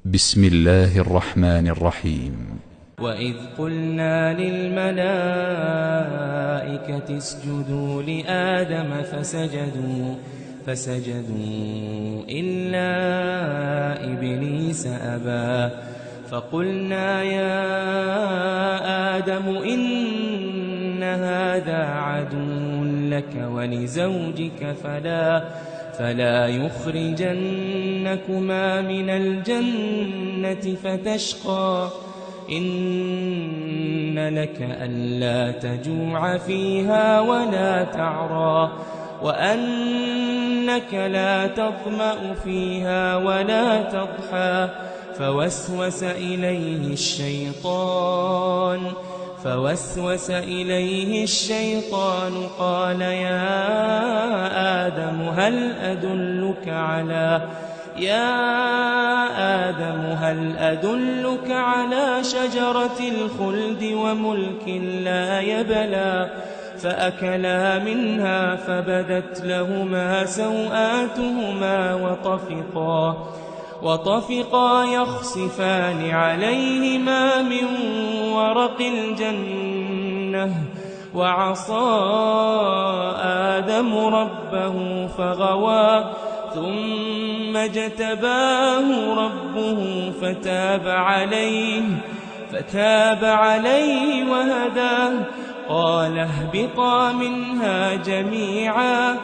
بسم الله الرحمن الرحيم. وإذ قلنا للملائكة اسجدوا لآدم فسجدوا إلا إبليس أبى فقلنا يا آدم إن هذا عدو لك ولزوجك فلا يخرجنكما من الجنة فتشقى إن لك ألا تجوع فيها ولا تعرى وأنك لا تظمأ فيها ولا تضحى فوسوس إليه الشيطان قال يا آدم هل أدلك على شجرة الخلد وملك لا يبلى فأكلا منها فبدت لهما سوآتهما وطفقا يخصفان عليهما من ورق الجنة وعصى آدم ربه فغوى ثم اجتباه ربه فتاب عليه وهداه قال اهبطا منها جميعا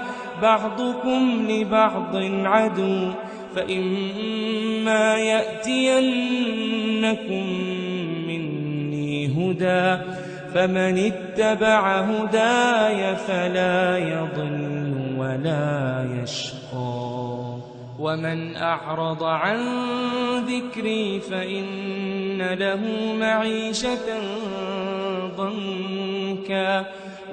بعضكم لبعض عدو فإما يأتينكم مني هدى فمن اتبع هداي فلا يضل ولا يشقى ومن أعرض عن ذكري فإن له معيشة ضنكا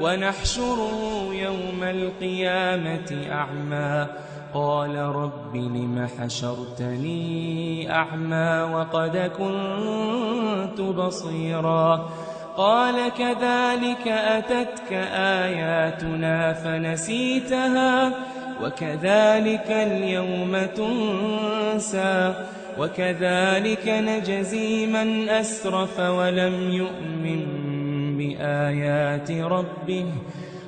ونحشره يوم القيامة أعمى قال رب لم حشرتني أعمى وقد كنت بصيرا قال كذلك أتتك آياتنا فنسيتها وكذلك اليوم تنسى وكذلك نجزي من أسرف ولم يؤمن بآيات ربه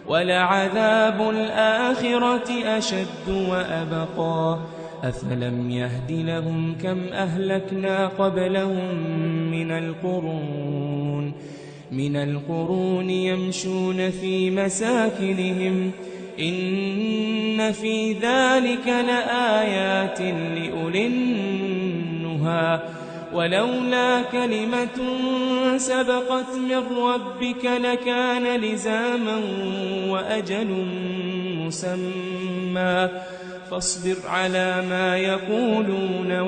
ولعذاب الآخرة أشد وأبقى أفلم يهد لهم كم أهلكنا قبلهم من القرون يمشون في مساكنهم إن في ذلك لآيات لأولي النهى ولولا كلمة سبقت من ربك لكان لزاما وأجل مسمى فاصبر على ما يقولون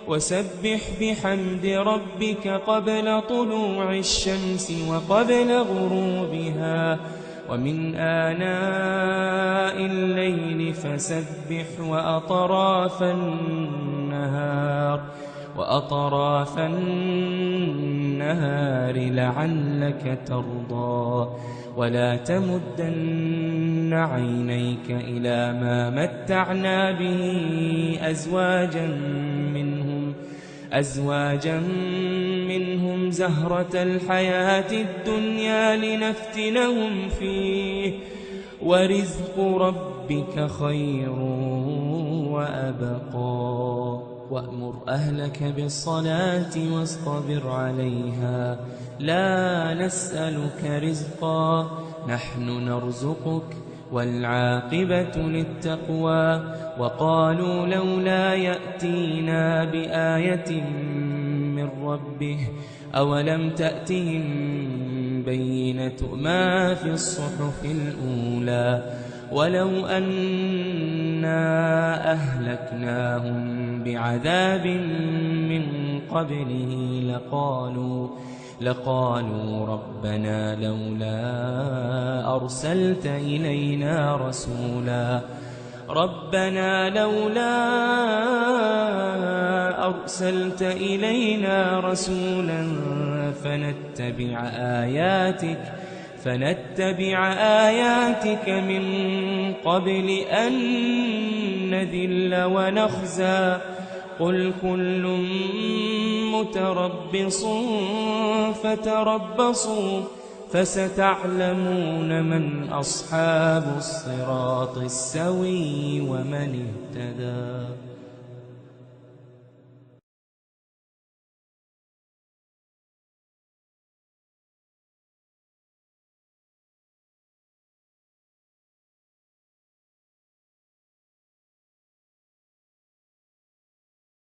وسبح بحمد ربك قبل طلوع الشمس وقبل غروبها ومن آناء الليل فسبح وأطراف النهار لعلك ترضى ولا تمدن عينيك إلى ما متعنا به أزواجا منهم زهرة الحياة الدنيا لنفتنهم فيه ورزق ربك خير وأبقى وأمر أهلك بالصلاة واصطبر عليها لا نسألك رزقا نحن نرزقك والعاقبة للتقوى وقالوا لولا يأتينا بآية من ربه أولم تأتهم بينة ما في الصحف الأولى ولو أنا أهلكناهم بعذاب من قبله لقالوا ربنا لولا أرسلت إلينا رسولا فنتبع آياتك فنتبع آياتك من قبل أن نذل ونخزى قل كل متربص فتربصوا فستعلمون من أصحاب الصراط السوي ومن اهتدى.